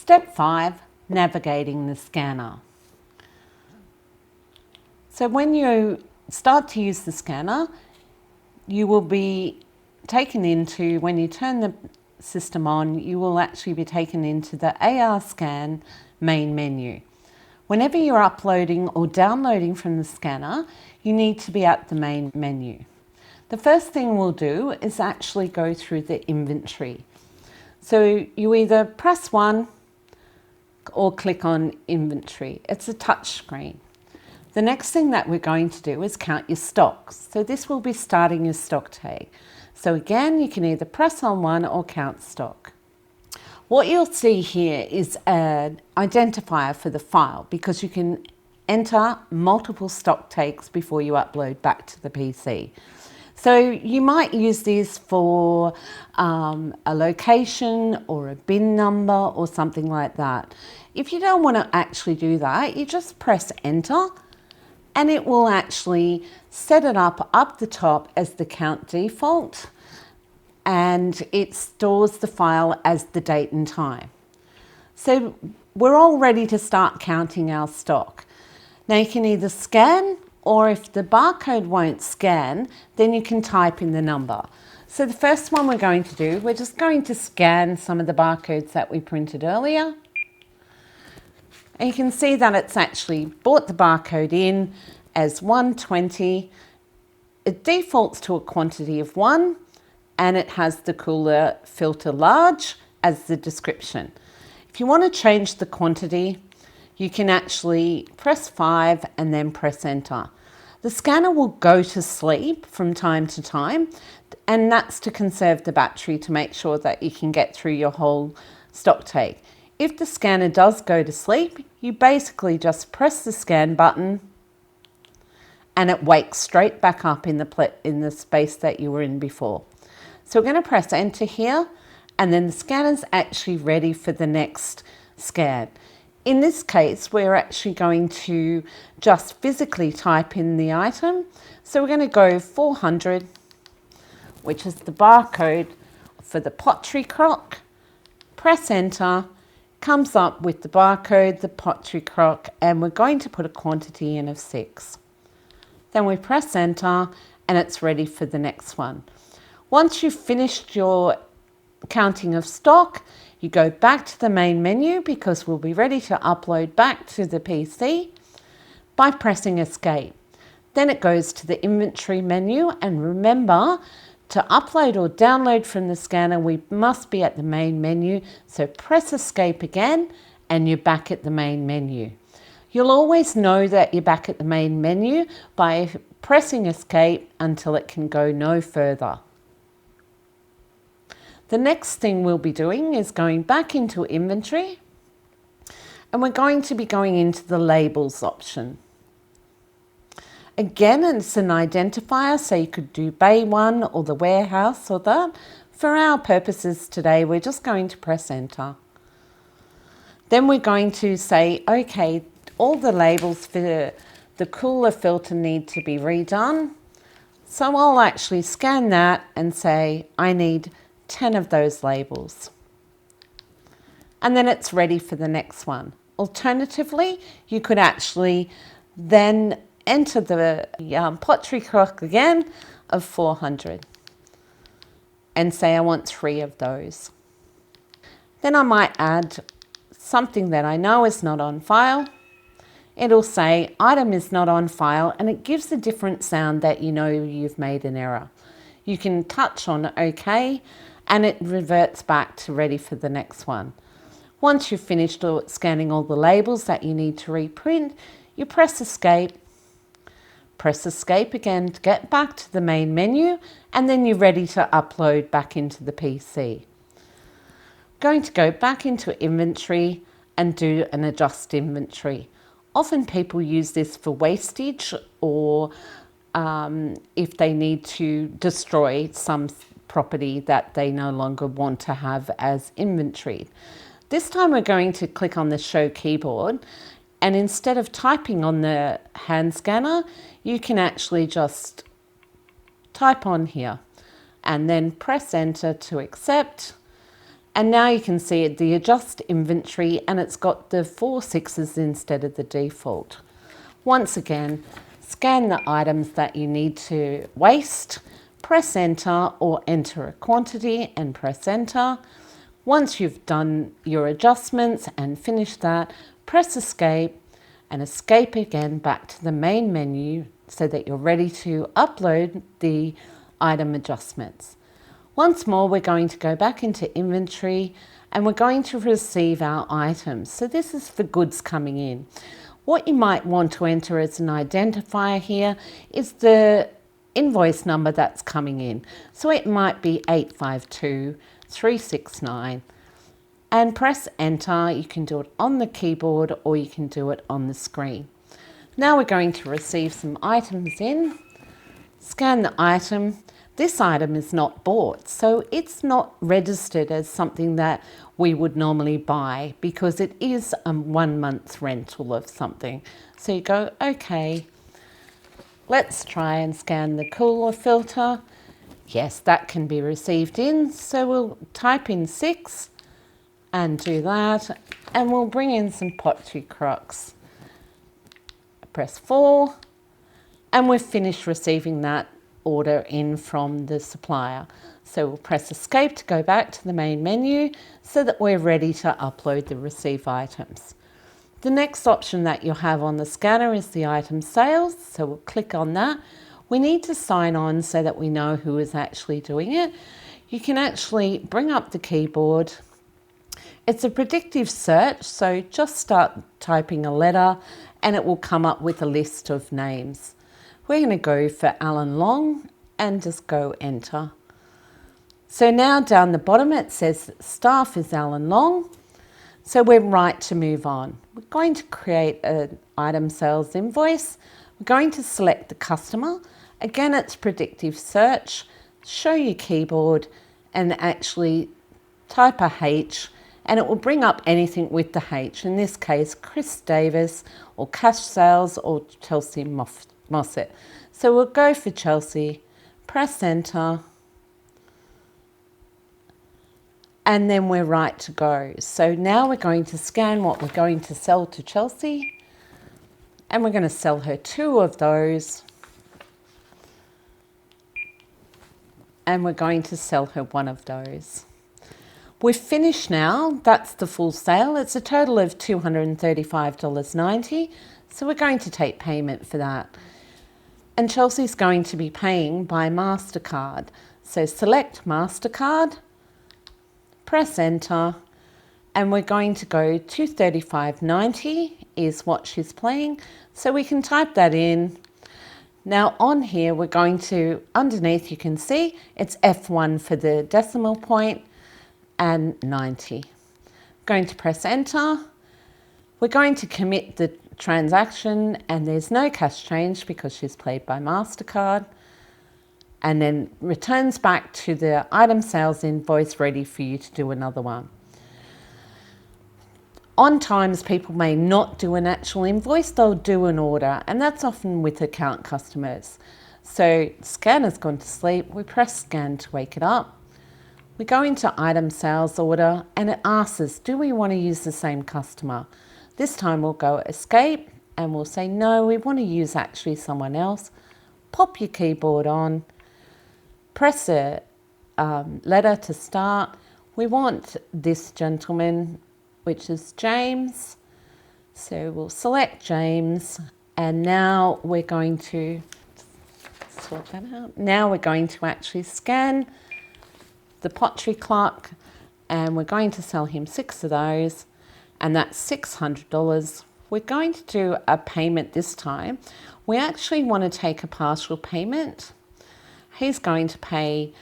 Step 5, navigating the scanner. So when you start to use the scanner, you will be taken into, when you turn the system on, you will actually be taken into the ARScan main menu. Whenever you're uploading or downloading from the scanner, you need to be at the main menu. The first thing we'll do is actually go through the inventory. So you either press 1 or click on inventory. It's a touch screen. The next thing that we're going to do is count your stocks. So this will be starting your stock tag. So again, you can either press on 1 or count stock. What you'll see here is an identifier for the file, because you can enter multiple stock tags before you upload back to the PC. So you might use this for a location or a bin number or something like that. If you don't want to actually do that, you just press enter and it will actually set it up the top as the count default, and it stores the file as the date and time. So we're all ready to start counting our stock. Now you can either scan, or if the barcode won't scan, then you can type in the number. So the first one we're going to do, we're just going to scan some of the barcodes that we printed earlier. And you can see that it's actually brought the barcode in as 120. It defaults to a quantity of 1, and it has the cooler filter large as the description. If you want to change the quantity, you can actually press 5 and then press enter. The scanner will go to sleep from time to time, and that's to conserve the battery to make sure that you can get through your whole stock take. If the scanner does go to sleep, you basically just press the scan button and it wakes straight back up in the space that you were in before. So we're going to press enter here, and then the scanner's actually ready for the next scan. In this case, we're actually going to just physically type in the item. So we're going to go 400, which is the barcode for the pottery crock. Press enter, comes up with the barcode, the pottery crock, and we're going to put a quantity in of 6. Then we press enter and it's ready for the next one. Once you've finished your counting of stock, you go back to the main menu, because we'll be ready to upload back to the PC by pressing escape. Then it goes to the inventory menu, and remember, to upload or download from the scanner, we must be at the main menu. So press escape again and you're back at the main menu. You'll always know that you're back at the main menu by pressing escape until it can go no further. The next thing we'll be doing is going back into inventory, and we're going to be going into the labels option. Again, it's an identifier, so you could do Bay 1 or the warehouse or that. For our purposes today, we're just going to press enter. Then we're going to say, okay, all the labels for the cooler filter need to be redone. So I'll actually scan that and say, I need 10 of those labels. And then it's ready for the next one. Alternatively, you could actually then enter the pottery crock again of 400 and say I want 3 of those. Then I might add something that I know is not on file. It'll say item is not on file, and it gives a different sound that you know you've made an error. You can touch on OK and it reverts back to ready for the next one. Once you've finished scanning all the labels that you need to reprint, you press escape again to get back to the main menu, and then you're ready to upload back into the PC. Going to go back into inventory and do an adjust inventory. Often people use this for wastage, or if they need to destroy some property that they no longer want to have as inventory. This time we're going to click on the show keyboard, and instead of typing on the hand scanner, you can actually just type on here and then press enter to accept. And now you can see the adjust inventory, and it's got the 4 6s instead of the default. Once again, scan the items that you need to waste, press enter or enter a quantity and press enter. Once you've done your adjustments and finished that, press escape and escape again back to the main menu so that you're ready to upload the item adjustments. Once more, we're going to go back into inventory and we're going to receive our items. So this is for goods coming in. What you might want to enter as an identifier here is the invoice number that's coming in. So it might be 852369 and press enter. You can do it on the keyboard or you can do it on the screen. Now we're going to receive some items in, scan the item. This item is not bought, so it's not registered as something that we would normally buy because it is a 1 month rental of something. So you go, okay, let's try and scan the cooler filter. Yes, that can be received in. So we'll type in 6 and do that. And we'll bring in some pottery crocks. Press 4 and we've finished receiving that order in from the supplier. So we'll press escape to go back to the main menu so that we're ready to upload the receive items. The next option that you'll have on the scanner is the item sales. So we'll click on that. We need to sign on so that we know who is actually doing it. You can actually bring up the keyboard. It's a predictive search, so just start typing a letter and it will come up with a list of names. We're going to go for Alan Long and just go enter. So now down the bottom it says staff is Alan Long. So we're right to move on. We're going to create an item sales invoice. We're going to select the customer. Again, it's predictive search. Show your keyboard and actually type a H and it will bring up anything with the H. In this case, Chris Davis or cash sales or Chelsea Mossett. So we'll go for Chelsea, press enter, and then we're right to go. So now we're going to scan what we're going to sell to Chelsea, and we're going to sell her 2 of those, and we're going to sell her 1 of those. We've finished now. That's the full sale. It's a total of $235.90. So we're going to take payment for that. And Chelsea's going to be paying by MasterCard. So select MasterCard, press enter, and we're going to go $235.90 is what she's paying. So we can type that in. Now on here, we're going to, underneath you can see, it's F1 for the decimal point and 90. Going to press enter. We're going to commit the transaction and there's no cash change because she's paid by MasterCard, and then returns back to the item sales invoice ready for you to do another one. On times people may not do an actual invoice, they'll do an order, and that's often with account customers. So scanner's gone to sleep, we press scan to wake it up. We go into item sales order and it asks us, do we want to use the same customer? This time we'll go escape and we'll say, no, we want to use actually someone else. Pop your keyboard on, press a letter to start. We want this gentleman, which is James. So we'll select James, and now we're going to sort that out. Now we're going to actually scan the pottery clock, and we're going to sell him 6 of those, and that's $600. We're going to do a payment this time. We actually want to take a partial payment. He's going to pay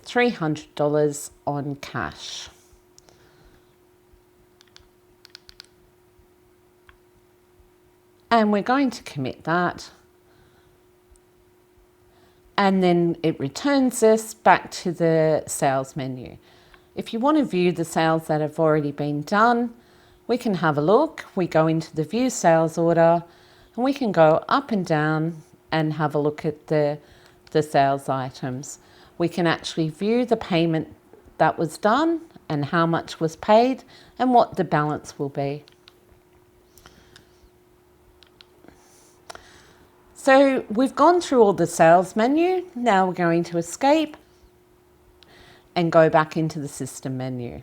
$300 on cash. And we're going to commit that. And then it returns us back to the sales menu. If you want to view the sales that have already been done, we can have a look. We go into the view sales order and we can go up and down and have a look at the sales items. We can actually view the payment that was done and how much was paid and what the balance will be. So we've gone through all the sales menu. Now we're going to escape and go back into the system menu.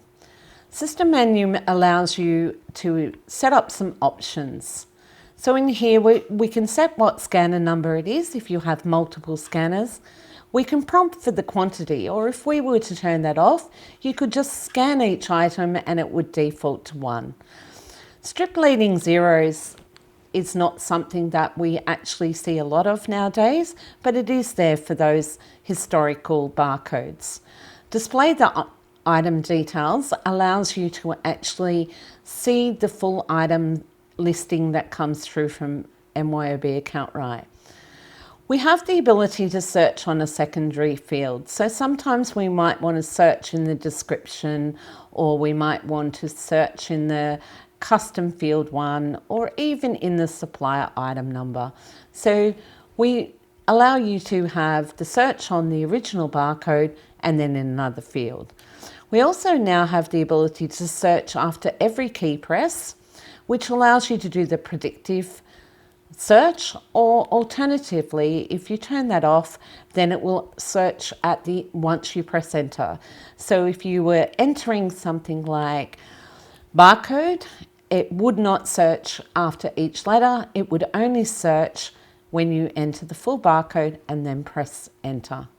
System menu allows you to set up some options. So in here we can set what scanner number it is if you have multiple scanners. We can prompt for the quantity, or if we were to turn that off, you could just scan each item and it would default to 1. Strip leading zeros is not something that we actually see a lot of nowadays, but it is there for those historical barcodes. Display the item details allows you to actually see the full item listing that comes through from MYOB AccountRight. We have the ability to search on a secondary field. So sometimes we might want to search in the description, or we might want to search in the custom field 1, or even in the supplier item number. So we allow you to have the search on the original barcode and then in another field. We also now have the ability to search after every key press, which allows you to do the predictive search, or alternatively, if you turn that off, then it will search at the once you press enter. So if you were entering something like barcode, it would not search after each letter. It would only search when you enter the full barcode and then press enter.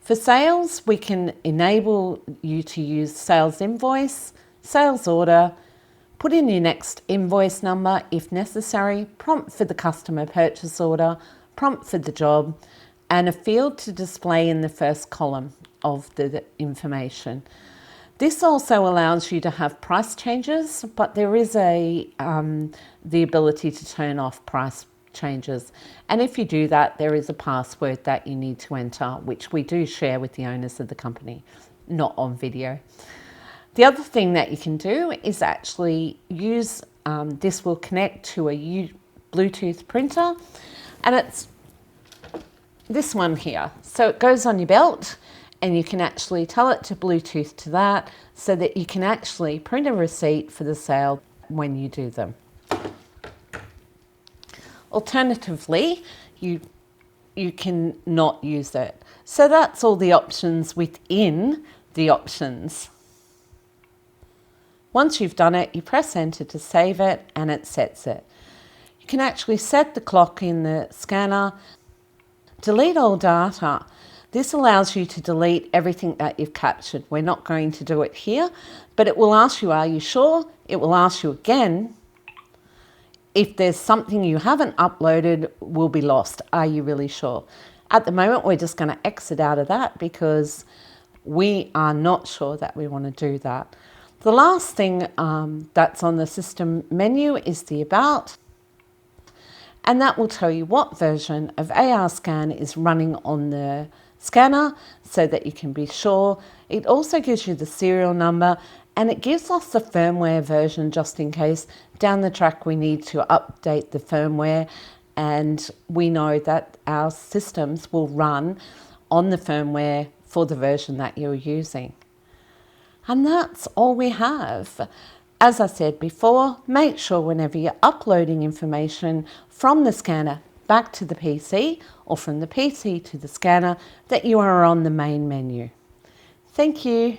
For sales, we can enable you to use sales invoice, sales order, put in your next invoice number if necessary, prompt for the customer purchase order, prompt for the job, and a field to display in the first column of the information. This also allows you to have price changes, but there is the ability to turn off price changes. And if you do that, there is a password that you need to enter, which we do share with the owners of the company, not on video. The other thing that you can do is actually use, this will connect to a Bluetooth printer, and it's this one here. So it goes on your belt, and you can actually tell it to Bluetooth to that, so that you can actually print a receipt for the sale when you do them. Alternatively, you can not use it. So that's all the options within the options. Once you've done it, you press enter to save it, and it sets it. You can actually set the clock in the scanner. Delete all data. This allows you to delete everything that you've captured. We're not going to do it here, but it will ask you, are you sure? It will ask you again, if there's something you haven't uploaded, will be lost. Are you really sure? At the moment, we're just going to exit out of that because we are not sure that we want to do that. The last thing that's on the system menu is the About, and that will tell you what version of ARScan is running on the scanner so that you can be sure. It also gives you the serial number, and it gives us the firmware version just in case down the track we need to update the firmware, and we know that our systems will run on the firmware for the version that you're using. And that's all we have. As I said before, make sure whenever you're uploading information from the scanner back to the PC, or from the PC to the scanner, that you are on the main menu. Thank you.